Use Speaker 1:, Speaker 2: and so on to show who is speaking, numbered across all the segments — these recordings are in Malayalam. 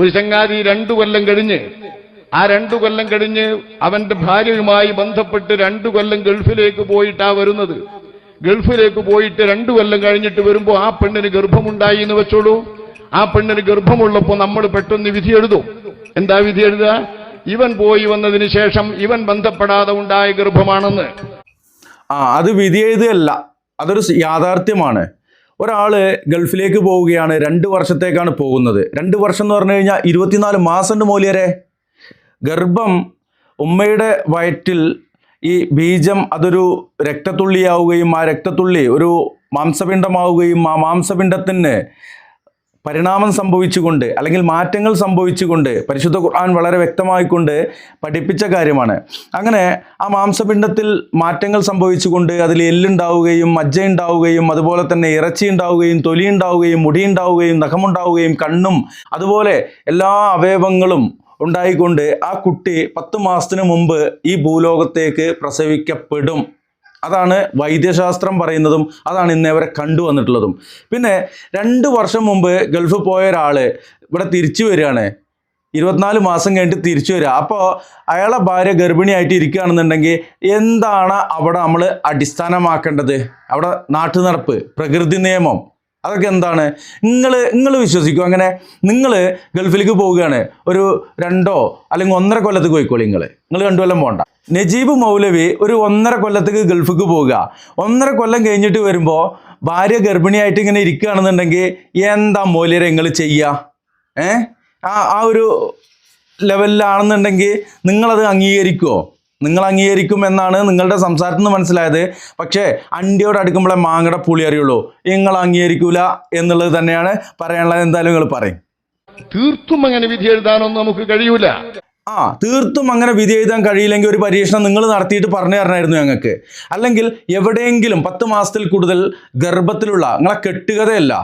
Speaker 1: ഒരു ചങ്ങാതി 2 കൊല്ലം കഴിഞ്ഞ് ആ 2 കൊല്ലം കഴിഞ്ഞ് അവന്റെ ഭാര്യയുമായി ബന്ധപ്പെട്ട് 2 കൊല്ലം ഗൾഫിലേക്ക് പോയിട്ടാ വരുന്നത്. ഗൾഫിലേക്ക് പോയിട്ട് 2 കൊല്ലം കഴിഞ്ഞിട്ട് വരുമ്പോൾ ആ പെണ്ണിന് ഗർഭമുണ്ടായി എന്ന് വെച്ചോളൂ. ആ പെണ്ണിന് ഗർഭമുള്ളപ്പോൾ നമ്മൾ പെട്ടെന്ന് വിധി എഴുതും. എന്താ വിധി എഴുതുക? ഇവൻ പോയി വന്നതിന് ശേഷം ഇവൻ ബന്ധപ്പെടാതെ ഉണ്ടായ ഗർഭമാണെന്ന്.
Speaker 2: അത് വിധി എഴുതുകയല്ല, അതൊരു യാഥാർത്ഥ്യമാണ്. ഒരാൾ ഗൾഫിലേക്ക് പോവുകയാണ്, 2 വർഷത്തേക്കാണ് പോകുന്നത്. 2 വർഷം എന്ന് പറഞ്ഞു കഴിഞ്ഞാൽ 24 മാസമുണ്ട് മൂല്യരെ. ഗർഭം ഉമ്മയുടെ വയറ്റിൽ ഈ ബീജം അതൊരു രക്തത്തുള്ളിയാവുകയും ആ രക്തത്തുള്ളി ഒരു മാംസപിണ്ഡമാവുകയും ആ മാംസപിണ്ഡത്തിന് പരിണാമം സംഭവിച്ചുകൊണ്ട് അല്ലെങ്കിൽ മാറ്റങ്ങൾ സംഭവിച്ചുകൊണ്ട് പരിശുദ്ധ ഖുർആൻ വളരെ വ്യക്തമായിക്കൊണ്ട് പഠിപ്പിച്ച കാര്യമാണ്. അങ്ങനെ ആ മാംസപിണ്ഡത്തിൽ മാറ്റങ്ങൾ സംഭവിച്ചുകൊണ്ട് അതിൽ എല്ലുണ്ടാവുകയും മജ്ജയുണ്ടാവുകയും അതുപോലെ തന്നെ ഇറച്ചി ഉണ്ടാവുകയും തൊലി ഉണ്ടാവുകയും മുടി ഉണ്ടാവുകയും നഖമുണ്ടാവുകയും കണ്ണും അതുപോലെ എല്ലാ അവയവങ്ങളും ഉണ്ടായിക്കൊണ്ട് ആ കുട്ടി 10 മാസത്തിന് മുമ്പ് ഈ ഭൂലോകത്തേക്ക് പ്രസവിക്കപ്പെടും. അതാണ് വൈദ്യശാസ്ത്രം പറയുന്നതും അതാണ് ഇന്നേ വരെ കണ്ടുവന്നിട്ടുള്ളതും. പിന്നെ 2 വർഷം മുമ്പ് ഗൾഫ് പോയ ഒരാൾ ഇവിടെ തിരിച്ചു വരികയാണ്, 24 മാസം കഴിഞ്ഞിട്ട് തിരിച്ചു വരിക. അപ്പോൾ അയാളെ ഭാര്യ ഗർഭിണിയായിട്ട് ഇരിക്കുകയാണെന്നുണ്ടെങ്കിൽ എന്താണ് അവിടെ നമ്മൾ അടിസ്ഥാനമാക്കേണ്ടത്? അവിടെ നാട്ടുനടപ്പ്, പ്രകൃതി നിയമം, അതൊക്കെ എന്താണ്? നിങ്ങൾ വിശ്വസിക്കും? അങ്ങനെ നിങ്ങൾ ഗൾഫിലേക്ക് പോവുകയാണ്, ഒരു 2 അല്ലെങ്കിൽ 1.5 കൊല്ലത്തേക്ക് പോയിക്കോളി. നിങ്ങൾ 2 കൊല്ലം പോകണ്ട. നജീബ് മൗലവി ഒരു 1.5 കൊല്ലത്തേക്ക് ഗൾഫിലേക്ക് പോവുക. 1.5 കൊല്ലം കഴിഞ്ഞിട്ട് വരുമ്പോൾ ഭാര്യ ഗർഭിണിയായിട്ട് ഇങ്ങനെ ഇരിക്കുകയാണെന്നുണ്ടെങ്കിൽ എന്താ മൂല്യരെ നിങ്ങൾ ചെയ്യുക? ആ ഒരു ലെവലിലാണെന്നുണ്ടെങ്കിൽ നിങ്ങളത് അംഗീകരിക്കുമോ? നിങ്ങൾ അംഗീകരിക്കും എന്നാണ് നിങ്ങളുടെ സംസാരത്തിൽ നിന്ന് മനസ്സിലായത്. പക്ഷേ അണ്ടിയോട് അടുക്കുമ്പോഴേ മാങ്ങയുടെ പുളി അറിയുള്ളൂ. നിങ്ങൾ അംഗീകരിക്കൂല എന്നുള്ളത് തന്നെയാണ് പറയാനുള്ളത്. എന്തായാലും നിങ്ങൾ പറയും.
Speaker 1: തീർത്തും അങ്ങനെ വിധി എഴുതാനൊന്നും നമുക്ക് കഴിയൂല.
Speaker 2: തീർത്തും അങ്ങനെ വിധി എഴുതാൻ കഴിയില്ലെങ്കിൽ ഒരു പരീക്ഷണം നിങ്ങൾ നടത്തിയിട്ട് പറഞ്ഞു തരണമായിരുന്നു ഞങ്ങൾക്ക്. അല്ലെങ്കിൽ എവിടെയെങ്കിലും 10 മാസത്തിൽ കൂടുതൽ ഗർഭത്തിലുള്ള നിങ്ങളെ കെട്ടുകഥയല്ല,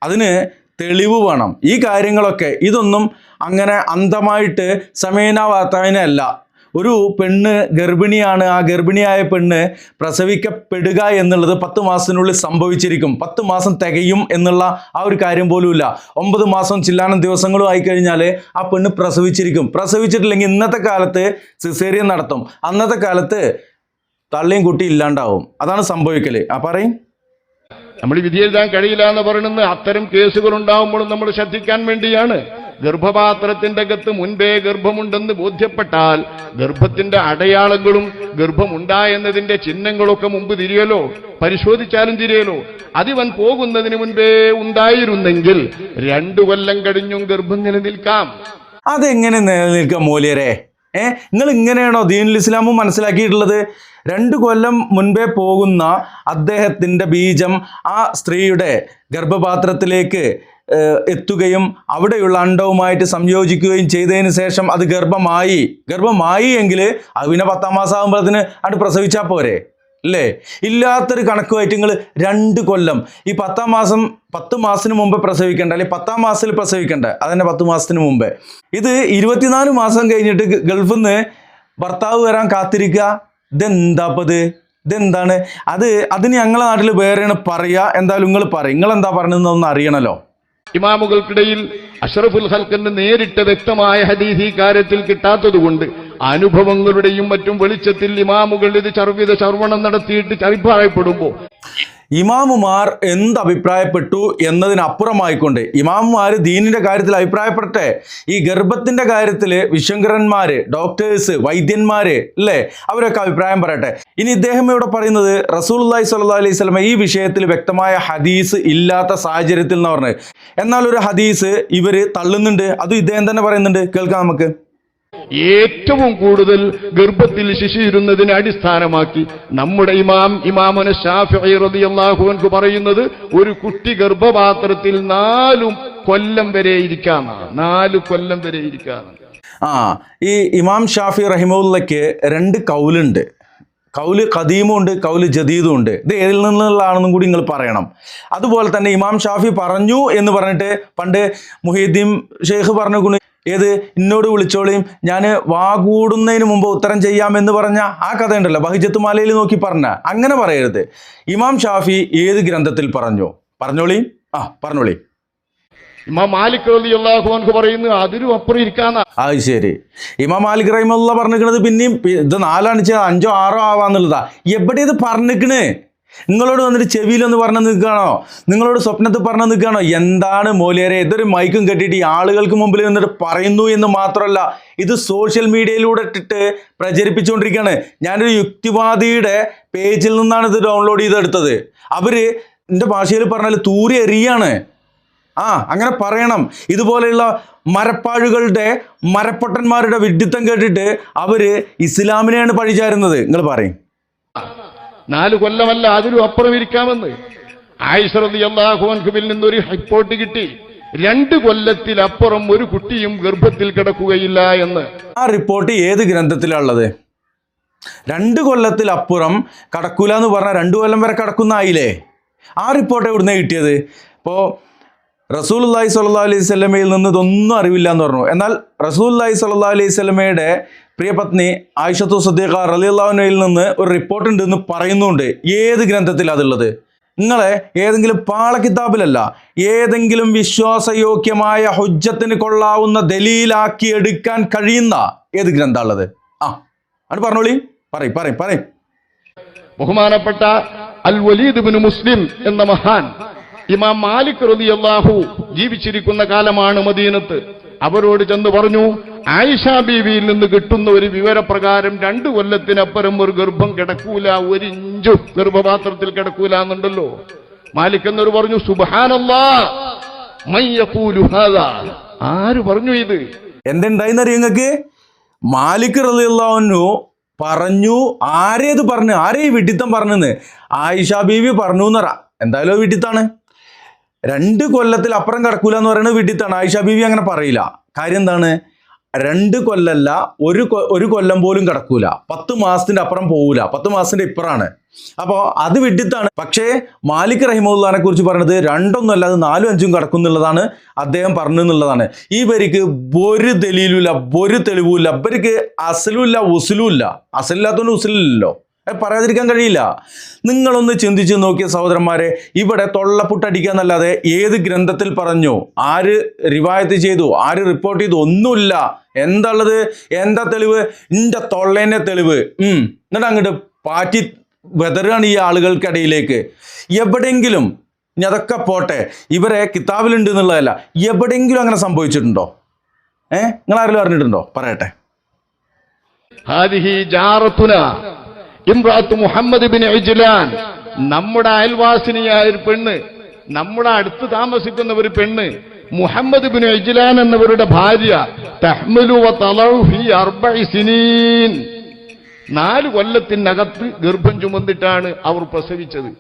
Speaker 2: അതിന് തെളിവ് വേണം. ഈ കാര്യങ്ങളൊക്കെ ഇതൊന്നും അങ്ങനെ അന്ധമായിട്ട് സമയനാവാത്തതിനല്ല. ഒരു പെണ്ണ് ഗർഭിണിയാണ്, ആ ഗർഭിണിയായ പെണ്ണ് പ്രസവിക്കപ്പെടുക എന്നുള്ളത് 10 മാസത്തിനുള്ളിൽ സംഭവിച്ചിരിക്കും. 10 മാസം തികയും എന്നുള്ള ആ ഒരു കാര്യം പോലുമില്ല. 9 മാസം ചില്ലാനം ദിവസങ്ങളും ആയിക്കഴിഞ്ഞാൽ ആ പെണ്ണ് പ്രസവിച്ചിരിക്കും. പ്രസവിച്ചിട്ടില്ലെങ്കിൽ ഇന്നത്തെ കാലത്ത് സിസേറിയൻ നടത്തും, അന്നത്തെ കാലത്ത് തള്ളിയും കുട്ടി ഇല്ലാണ്ടാവും. അതാണ് സംഭവിക്കല്. പറയും.
Speaker 1: നമ്മൾ വിധി എഴുതാൻ കഴിയില്ല എന്ന് പറയുന്നത് അത്തരം കേസുകൾ ഉണ്ടാവുമ്പോഴും നമ്മൾ ശ്രദ്ധിക്കാൻ വേണ്ടിയാണ്. ഗർഭപാത്രത്തിന്റെ അകത്ത് മുൻപേ ഗർഭമുണ്ടെന്ന് ബോധ്യപ്പെട്ടാൽ ഗർഭത്തിന്റെ അടയാളങ്ങളും ഗർഭമുണ്ടായെന്നതിന്റെ ചിഹ്നങ്ങളൊക്കെ മുമ്പ് തിരിയലോ, പരിശോധിച്ചാലും തിരിയലോ. അതിവൻ പോകുന്നതിന് മുൻപേ ഉണ്ടായിരുന്നെങ്കിൽ 2 കൊല്ലം കഴിഞ്ഞും ഗർഭം നിലനിൽക്കാം.
Speaker 2: അതെങ്ങനെ നിലനിൽക്കാം മൂല്യരെ? നിങ്ങൾ ഇങ്ങനെയാണോ ദീനുൽ ഇസ്ലാമും മനസ്സിലാക്കിയിട്ടുള്ളത്? 2 കൊല്ലം മുൻപേ പോകുന്ന അദ്ദേഹത്തിൻ്റെ ബീജം ആ സ്ത്രീയുടെ ഗർഭപാത്രത്തിലേക്ക് എത്തുകയും അവിടെയുള്ള അണ്ടവുമായിട്ട് സംയോജിക്കുകയും ചെയ്തതിന് ശേഷം അത് ഗർഭമായി എങ്കിൽ അത് പിന്നെ 10-ാം മാസം ആകുമ്പോഴത്തിന് അത് പ്രസവിച്ചാൽ പോരെ അല്ലേ? ഇല്ലാത്തൊരു കണക്കുമായിട്ട് നിങ്ങൾ 2 കൊല്ലം ഈ 10 മാസത്തിന് മുമ്പ് പ്രസവിക്കേണ്ട, അല്ലെങ്കിൽ 10-ാം മാസത്തിൽ പ്രസവിക്കേണ്ട, അതന്നെ 10 മാസത്തിന് മുമ്പേ. ഇത് 24 മാസം കഴിഞ്ഞിട്ട് ഗൾഫിൽ നിന്ന് ഭർത്താവ് വരാൻ കാത്തിരിക്കുക. ഇതെന്താണ്? അതിന് ഞങ്ങളുടെ നാട്ടിൽ വേറെയാണ് പറയുക. എന്തായാലും നിങ്ങൾ പറയും, നിങ്ങളെന്താ പറഞ്ഞതെന്നൊന്ന് അറിയണമല്ലോ.
Speaker 1: ഇമാമുകൾക്കിടയിൽ അഷ്റഫുൽ ഖൽഖിന്റെ നേരിട്ട് വ്യക്തമായ ഹദീസ് ഈ കാര്യത്തിൽ കിട്ടാത്തതുകൊണ്ട് അനുഭവങ്ങളുടെയും മറ്റും വെളിച്ചത്തിൽ ഇമാമുകൾ ഇത് ചർവണം നടത്തിയിട്ട് അഭിപ്രായപ്പെടുമ്പോൾ
Speaker 2: ഇമാമുമാർ എന്ത് അഭിപ്രായപ്പെട്ടു എന്നതിനപ്പുറമായിക്കൊണ്ട് ഇമാമുമാർ ദീനിന്റെ കാര്യത്തിൽ അഭിപ്രായപ്പെട്ടെ. ഈ ഗർഭത്തിന്റെ കാര്യത്തിൽ വിശങ്കരന്മാര്, ഡോക്ടേഴ്സ്, വൈദ്യന്മാര് അല്ലേ, അവരൊക്കെ അഭിപ്രായം പറയട്ടെ. ഇനി ഇദ്ദേഹം ഇവിടെ പറയുന്നത് റസൂലുള്ളാഹി സ്വല്ലല്ലാഹു അലൈഹി വസല്ലം ഈ വിഷയത്തിൽ വ്യക്തമായ ഹദീസ് ഇല്ലാത്ത സാഹചര്യത്തിൽ എന്ന് പറഞ്ഞത്. എന്നാൽ ഒരു ഹദീസ് ഇവര് തള്ളുന്നുണ്ട്, അതും ഇദ്ദേഹം തന്നെ പറയുന്നുണ്ട്. കേൾക്കാം നമുക്ക്.
Speaker 1: ഏറ്റവും കൂടുതൽ ഗർഭത്തിൽ ശിശു ഇരുന്നതിനെ അടിസ്ഥാനമാക്കി നമ്മുടെ ഇമാമുന ശാഫിഈ റളിയല്ലാഹു അൻഹു പറയുന്നത് ഒരു കുട്ടി ഗർഭപാത്രത്തിൽ 4 കൊല്ലം വരെ ഇരിക്കാനാണ്. 4 കൊല്ലം വരെ ഇരിക്കാനാണ്.
Speaker 2: ഈ ഇമാം ഷാഫി റഹിമഹുല്ലയ്ക്ക് 2 കൗലുണ്ട്. കൗല് ഖദീമും ഉണ്ട്, കൗല് ജദീദും ഉണ്ട്. ഇത് ഏതിൽ നിന്നുള്ളതാണെന്നും കൂടി നിങ്ങൾ പറയണം. അതുപോലെ തന്നെ ഇമാം ഷാഫി പറഞ്ഞു എന്ന് പറഞ്ഞിട്ട് പണ്ട് മുഹീദ്ദീൻ ഷെയ്ഖ് പറഞ്ഞു, ഏത് എന്നോട് വിളിച്ചോളിയും ഞാൻ വാകൂടുന്നതിന് മുമ്പ് ഉത്തരം ചെയ്യാമെന്ന് പറഞ്ഞ ആ കഥ ഉണ്ടല്ലോ, ബഹിജത്ത് മാലയിൽ നോക്കി പറഞ്ഞ, അങ്ങനെ പറയരുത്. ഇമാം ഷാഫി ഏത് ഗ്രന്ഥത്തിൽ പറഞ്ഞോളി.
Speaker 1: ഇമാം മാലിക് റളിയല്ലാഹു അൻഹു പറയുന്നു അതിലും അപ്പുറം ഇരിക്കാന്ന.
Speaker 2: അത് ശരി. ഇമാം മാലിക് റഹിമഹുല്ലാ പറഞ്ഞിരിക്കുന്നത് പിന്നെയും ഇത് 4 അണിച്ച് 5 6 ആവാന്നുള്ളതാ. എവിടെ ഇത് പറഞ്ഞിരിക്കണ്? നിങ്ങളോട് വന്നിട്ട് ചെവിയിലൊന്ന് പറഞ്ഞു നിൽക്കുകയാണോ? നിങ്ങളോട് സ്വപ്നത്തിൽ പറഞ്ഞു നിൽക്കുകയാണോ? എന്താണ് മോലിയരെ, ഇതൊരു മൈക്കും കെട്ടിയിട്ട് ഈ ആളുകൾക്ക് മുമ്പിൽ നിന്നിട്ട് പറയുന്നു എന്ന് മാത്രമല്ല, ഇത് സോഷ്യൽ മീഡിയയിലൂടെ ഇട്ടിട്ട് പ്രചരിപ്പിച്ചുകൊണ്ടിരിക്കുകയാണ്. ഞാനൊരു യുക്തിവാദിയുടെ പേജിൽ നിന്നാണ് ഇത് ഡൗൺലോഡ് ചെയ്തെടുത്തത്. അവര് എൻ്റെ ഭാഷയിൽ പറഞ്ഞാൽ തൂരി എറിയാണ്. അങ്ങനെ പറയണം. ഇതുപോലെയുള്ള മരപ്പാഴുകളുടെ മരപ്പൊട്ടന്മാരുടെ വിഡ്ഢിത്തം കേട്ടിട്ട് അവര് ഇസ്ലാമിനെയാണ് പഴിചാരുന്നത്. നിങ്ങൾ പറയും
Speaker 1: 4 കൊല്ലമല്ല അതിലും അപ്പുറം ഇരിക്കാമെന്ന്. ആയിഷ റളിയല്ലാഹു അൻഹയിൽ നിന്നൊരു റിപ്പോർട്ട് കിട്ടി, 2 കൊല്ലത്തിലപ്പുറം ഒരു കുട്ടിയും ഗർഭത്തിൽ കിടക്കുകയില്ല എന്ന്.
Speaker 2: ആ റിപ്പോർട്ട് ഏത് ഗ്രന്ഥത്തിലുള്ളത്? 2 കൊല്ലത്തിലപ്പുറം കടക്കൂല എന്ന് പറഞ്ഞാൽ 2 കൊല്ലം വരെ കടക്കുന്നായില്ലേ? ആ റിപ്പോർട്ട് എവിടുന്നേ കിട്ടിയത്? ഇപ്പോൾ റസൂലുള്ളാഹി സ്വല്ലല്ലാഹു അലൈഹി വസല്ലമയിൽ നിന്ന് ഇതൊന്നും അറിവില്ല എന്ന് പറഞ്ഞു. എന്നാൽ റസൂലുള്ളാഹി സ്വല്ലല്ലാഹു അലൈഹി വസല്ലമയുടെ പ്രിയപത്നി ആയിഷത്തു സിദ്ദീഖ റളിയല്ലാഹു അൻഹയിൽ നിന്ന് ഒരു റിപ്പോർട്ട് ഉണ്ട് എന്ന് പറയുന്നുണ്ട്. ഏത് ഗ്രന്ഥത്തിലാണ് അതുള്ളത്? നിങ്ങളെ ഏതെങ്കിലും പാളക്കിതാബിലല്ല, ഏതെങ്കിലും വിശ്വാസയോഗ്യമായ ഹുജ്ജത്തിന് കൊള്ളാവുന്ന ദലീലാക്കി എടുക്കാൻ കഴിയുന്ന ഏത് ഗ്രന്ഥമുള്ളത്? അത് പറഞ്ഞോളി, പറയും.
Speaker 1: ബഹുമാനപ്പെട്ട അൽ വലീദ് ഇബ്നു മുസ്ലിം എന്ന മഹാൻ ഇമാം മാലിക് റളിയല്ലാഹു ജീവിച്ചിരിക്കുന്ന കാലമാണ് മദീനത്ത്. അവരോട് ചെന്ന് പറഞ്ഞു, ആയിഷ ബീവിയിൽ നിന്ന് കിട്ടുന്ന ഒരു വിവരപ്രകാരം 2 കൊല്ലത്തിനപ്പുറം ഒരു ഗർഭം കിടക്കൂല, 1 ഇഞ്ച് ഗർഭപാത്രത്തിൽ കിടക്കൂല എന്നുണ്ടല്ലോ. മാലിക് എന്നൊരു പറഞ്ഞു, സുബ്ഹാനല്ലാഹ് മൻ യഖൂലു ഹാദാ, ആര് പറഞ്ഞു ഇത്?
Speaker 2: എന്തുണ്ടായിന്നറിയോ നിങ്ങൾക്ക്? മാലിക് റളിയല്ലാഹു അൻഹു പറഞ്ഞു. ആരേത് പറഞ്ഞു? ആരേ ഈ വിഡിത്തം പറഞ്ഞെന്ന്? ആയിഷ ബീവി പറഞ്ഞു എന്നറ. എന്തായാലും വിഡിത്താണ്. 2 കൊല്ലത്തിൽ അപ്പുറം കിടക്കൂല എന്ന് പറയുന്നത് വിഡിത്താണ്. ആയിഷ ബീവി അങ്ങനെ പറയില്ല. കാര്യം എന്താണ്? 2 കൊല്ലല്ല, ഒരു കൊല്ലം പോലും കിടക്കൂല. 10 മാസത്തിന്റെ അപ്പുറം പോകൂല. 10 മാസത്തിന്റെ ഇപ്പുറമാണ്. അപ്പോൾ അത് വിഡിത്താണ്. പക്ഷേ മാലിക് റഹിമഹുല്ലാനെ കുറിച്ച് പറയുന്നത് 2 അല്ല, അത് 4 5 കിടക്കും എന്നുള്ളതാണ് അദ്ദേഹം പറഞ്ഞു എന്നുള്ളതാണ്. ഇവർക്ക് ഒരു ദലീലുമില്ല, ഒരു തെളിവുമില്ല. ഇവർക്ക് അസലുമില്ല, ഉസുലുമില്ല. അസലില്ലാത്തതുകൊണ്ട് ഉസുലില്ലല്ലോ, പറയാതിരിക്കാൻ കഴിയില്ല. നിങ്ങളൊന്ന് ചിന്തിച്ച് നോക്കിയ സഹോദരന്മാരെ, ഇവിടെ തൊള്ളപ്പുട്ടടിക്കുക എന്നല്ലാതെ ഏത് ഗ്രന്ഥത്തിൽ പറഞ്ഞു, ആര് റിവായത്ത് ചെയ്തു, ആര് റിപ്പോർട്ട് ചെയ്തു, ഒന്നുമില്ല. എന്താ ഉള്ളത്? എന്താ തെളിവ്? ഇന്റെ തൊള്ളേന്റെ തെളിവ്. എന്നിട്ട് അങ്ങോട്ട് പാറ്റി വെതറാണ് ഈ ആളുകൾക്കിടയിലേക്ക്. എവിടെയെങ്കിലും, ഇനി അതൊക്കെ പോട്ടെ, ഇവരെ കിതാബിലുണ്ട് എന്നുള്ളതല്ല, എവിടെയെങ്കിലും അങ്ങനെ സംഭവിച്ചിട്ടുണ്ടോ? നിങ്ങൾ ആരെങ്കിലും അറിഞ്ഞിട്ടുണ്ടോ? പറയട്ടെ.
Speaker 1: ഹാദിഹി ജാറത്തുന ഇംറാത്തു മുഹമ്മദ് ബിൻ ഇജ്ലാൻ, നമ്മുടെ അയൽവാസിനിയായ ഒരു പെണ്ണ്, നമ്മുടെ അടുത്ത് താമസിക്കുന്ന ഒരു പെണ്ണ്, മുഹമ്മദ് ബിൻ ഇജ്ലാൻ എന്നവരുടെ ഭാര്യ, തഹ്മിലു വതളഉ ഫീ 4 സിനീൻ, 4 കൊല്ലത്തിനകത്ത് ഗർഭം ചുമന്നിട്ടാണ് അവർ പ്രസവിച്ചത്.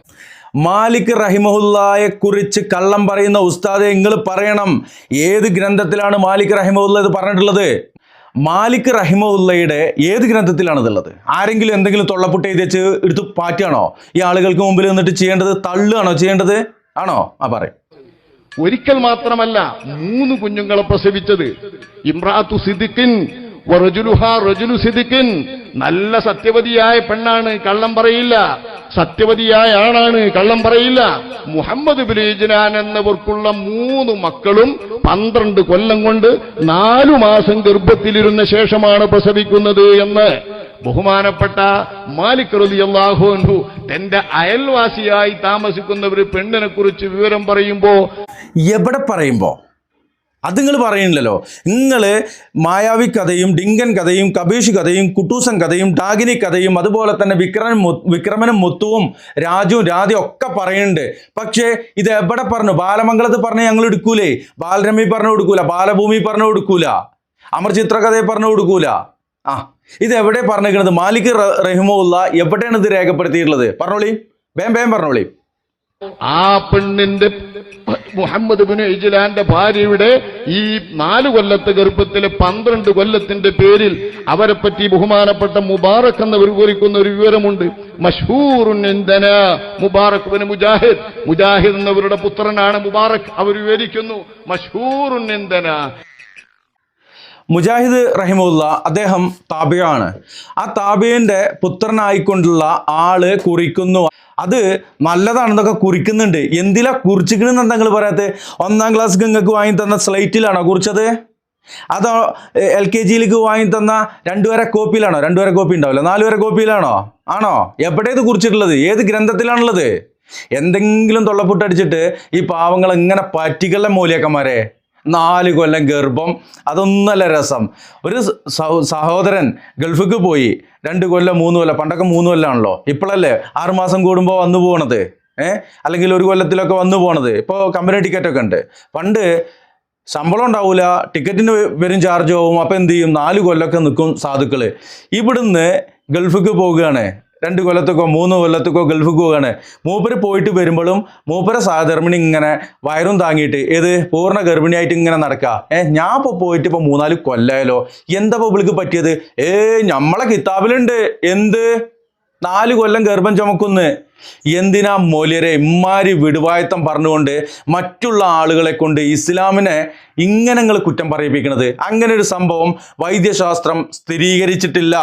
Speaker 2: മാലിക് റഹിമഹുല്ലായെ കുറിച്ച് കള്ളം പറയുന്ന ഉസ്താദെ, നിങ്ങൾ പറയണം ഏത് ഗ്രന്ഥത്തിലാണ് മാലിക് റഹിമഹുല്ല ഇത് പറഞ്ഞിട്ടുള്ളത്? മാലിക് റഹിമഹുല്ലയുടെ ഏത് ഗ്രന്ഥത്തിലാണ് ഇതുള്ളത്? ആരെങ്കിലും എന്തെങ്കിലും തൊള്ളപ്പുട്ട് എഴുതി വെച്ച് എടുത്ത് പാറ്റാണോ ഈ ആളുകൾക്ക് മുമ്പിൽ നിന്നിട്ട് ചെയ്യേണ്ടത്? തള്ളുകയാണോ ചെയ്യേണ്ടത്? ആണോ? പറയും.
Speaker 1: ഒരിക്കൽ മാത്രമല്ല 3 കുഞ്ഞുങ്ങളെ പ്രസവിച്ചത്. ഇംറാത്തു സിദ്ദിഖിൻ വറജുലുഹാ റജുലു സിദ്ദിഖിൻ, നല്ല സത്യവതിയായ പെണ്ണാണ്, കള്ളം പറയില്ല. സത്യവതിയായ ആണാണ്, കള്ളം പറയില്ല. മുഹമ്മദ് ബിൻ ഇജ്ലാൻ എന്നവർക്കുള്ള 3 മക്കളും 12 കൊല്ലം കൊണ്ട് 4 മാസം ഗർഭത്തിലിരുന്ന ശേഷമാണ് പ്രസവിക്കുന്നത് എന്ന് ബഹുമാനപ്പെട്ട മാലിക് റളിയല്ലാഹു അൻഹു തന്റെ അയൽവാസിയായി താമസിക്കുന്ന ഒരു പെണ്ണിനെ കുറിച്ച് വിവരം പറയുമ്പോ,
Speaker 2: എവിടെ പറയുമ്പോ അത് നിങ്ങൾ പറയുന്നില്ലല്ലോ. നിങ്ങൾ മായാവി കഥയും ഡിങ്കൻ കഥയും കബീഷ് കഥയും കുട്ടൂസൻ കഥയും ഡാഗിനി കഥയും അതുപോലെ തന്നെ വിക്രമനും മുത്തുവും രാജുവും രാധയും ഒക്കെ പറയുന്നുണ്ട്. പക്ഷേ ഇത് എവിടെ പറഞ്ഞു? ബാലമംഗലത്ത് പറഞ്ഞ് ഞങ്ങൾ എടുക്കൂലേ, ബാലരമി പറഞ്ഞു കൊടുക്കൂല, ബാലഭൂമി പറഞ്ഞു കൊടുക്കൂല, അമർ ചിത്രകഥയെ പറഞ്ഞു കൊടുക്കൂല. ഇത് എവിടെ പറഞ്ഞിരിക്കുന്നത്? മാലിക് റഹിമഹുല്ല എവിടെയാണ് ഇത് രേഖപ്പെടുത്തിയിട്ടുള്ളത്? പറഞ്ഞോളി, വേം പറഞ്ഞോളി.
Speaker 1: ആ പെണ്ണിന്റെ മുഹമ്മദ് ബിൻ ഇജ്ലാന്റെ ഭാര്യയുടെ ഈ 4 കൊല്ലത്തെ ഗർഭത്തിലെ 12 കൊല്ലത്തിന്റെ പേരിൽ അവരെ പറ്റി ബഹുമാനപ്പെട്ട മുബാറക് എന്നവർ വിവരിക്കുന്ന ഒരു വിവരമുണ്ട്. മഷ്ഹൂറുൻ ഇൻദനാ മുബാറക് ബിൻ മുജാഹിദ്, മുജാഹിദ് എന്നവരുടെ പുത്രനാണ് മുബാറക്. അവർ വിവരിക്കുന്നു മഷ്ഹൂറുൻ ഇൻദനാ.
Speaker 2: മുജാഹിദ് റഹിമുല്ല അദ്ദേഹം താബിയാണ്. ആ താബിയന്റെ പുത്രനായിക്കൊണ്ടുള്ള ആള് കുറിക്കുന്നു, അത് നല്ലതാണെന്നൊക്കെ കുറിക്കുന്നുണ്ട്. എന്തിലാ കുറിച്ചിക്കണെന്ന് നിങ്ങൾ പറയാത്ത? 1ാം ക്ലാസ് നിങ്ങൾക്ക് വാങ്ങി തന്ന സ്ലൈറ്റിലാണോ കുറിച്ചത്? അതോ LKGയിലേക്ക് വാങ്ങി തന്ന 2 വരെ കോപ്പിയിലാണോ? 2 വരെ കോപ്പി ഉണ്ടാവില്ല, 4 വരെ കോപ്പിയിലാണോ? ആണോ? എവിടെ ഇത് കുറിച്ചിട്ടുള്ളത്? ഏത് ഗ്രന്ഥത്തിലാണുള്ളത്? എന്തെങ്കിലും തൊള്ളപ്പുട്ടടിച്ചിട്ട് ഈ പാവങ്ങൾ ഇങ്ങനെ പറ്റിക്കല്ല മൂല്യക്കന്മാരെ. 4 കൊല്ലം ഗർഭം, അതൊന്നല്ല രസം. ഒരു സഹോദരൻ ഗൾഫിക്ക് പോയി 2 കൊല്ലം 3 കൊല്ലം, പണ്ടൊക്കെ 3 കൊല്ലമാണല്ലോ, ഇപ്പോഴല്ലേ 6 മാസം കൂടുമ്പോൾ വന്നു പോകണത്, അല്ലെങ്കിൽ 1 കൊല്ലത്തിലൊക്കെ വന്നു പോകണത്. ഇപ്പോൾ കമ്പനി ടിക്കറ്റൊക്കെ ഉണ്ട്. പണ്ട് ശമ്പളം ഉണ്ടാവില്ല, ടിക്കറ്റിന് വരും ചാർജ് ആവും. അപ്പം എന്ത് ചെയ്യും? 4 കൊല്ലമൊക്കെ നിൽക്കും സാധുക്കൾ. ഇവിടുന്ന് ഗൾഫിക്ക് പോവുകയാണ്, 2 കൊല്ലത്തേക്കോ 3 കൊല്ലത്തേക്കോ ഗൾഫിക്ക് പോവുകയാണ്. മൂപ്പര് പോയിട്ട് വരുമ്പോഴും മൂപ്പര സഹധർമ്മിണി ഇങ്ങനെ വയറും താങ്ങിയിട്ട് പൂർണ്ണ ഗർഭിണിയായിട്ട് ഇങ്ങനെ നടക്കുക. ഞാൻ ഇപ്പോൾ പോയിട്ട് ഇപ്പോൾ 3-4 കൊല്ലമായാലോ, എന്താ പബ്ലിക്ക് പറ്റിയത്? നമ്മളെ കിതാബിലുണ്ട് എന്ത് 4 കൊല്ലം ഗർഭം ചുമക്കുന്ന്. എന്തിനാ മൗലിയരെ ഇമ്മാരി വിടുവായത്തം പറഞ്ഞുകൊണ്ട് മറ്റുള്ള ആളുകളെ കൊണ്ട് ഇസ്ലാമിനെ ഇങ്ങനെ നിങ്ങൾ കുറ്റം പറയിപ്പിക്കുന്നത്? അങ്ങനെ ഒരു സംഭവം വൈദ്യശാസ്ത്രം സ്ഥിരീകരിച്ചിട്ടില്ല.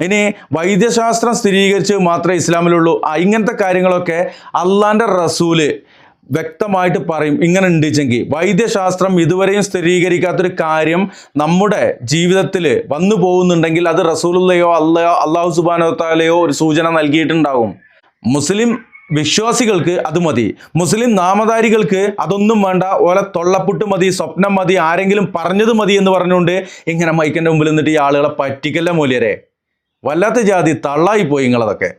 Speaker 2: ഇനി വൈദ്യശാസ്ത്രം സ്ഥിരീകരിച്ച് മാത്രമേ ഇസ്ലാമിലുള്ളൂ. ഇങ്ങനത്തെ കാര്യങ്ങളൊക്കെ അള്ളാന്റെ റസൂല് വ്യക്തമായിട്ട് പറയും. ഇങ്ങനെ ഉണ്ടെങ്കിൽ വൈദ്യശാസ്ത്രം ഇതുവരെയും സ്ഥിരീകരിക്കാത്തൊരു കാര്യം നമ്മുടെ ജീവിതത്തിൽ വന്നു പോകുന്നുണ്ടെങ്കിൽ അത് റസൂലുള്ളയോ അള്ളാഹു സുബ്ഹാനഹു വ തആലയോ ഒരു സൂചന നൽകിയിട്ടുണ്ടാകും. മുസ്ലിം വിശ്വാസികൾക്ക് അത് മതി, മുസ്ലിം നാമധാരികൾക്ക് അതൊന്നും വേണ്ട. ഓലെ തൊള്ളപ്പുട്ട് മതി, സ്വപ്നം മതി, ആരെങ്കിലും പറഞ്ഞത് മതി എന്ന് പറഞ്ഞുകൊണ്ട് ഇങ്ങനെ മൈക്കിൻ്റെ മുമ്പിൽ നിന്നിട്ട് ഈ ആളുകളെ പറ്റിക്കല്ല മൂല്യരെ. വല്ലാത്ത ജാതി തള്ളായി പോയി നിങ്ങളതൊക്കെ.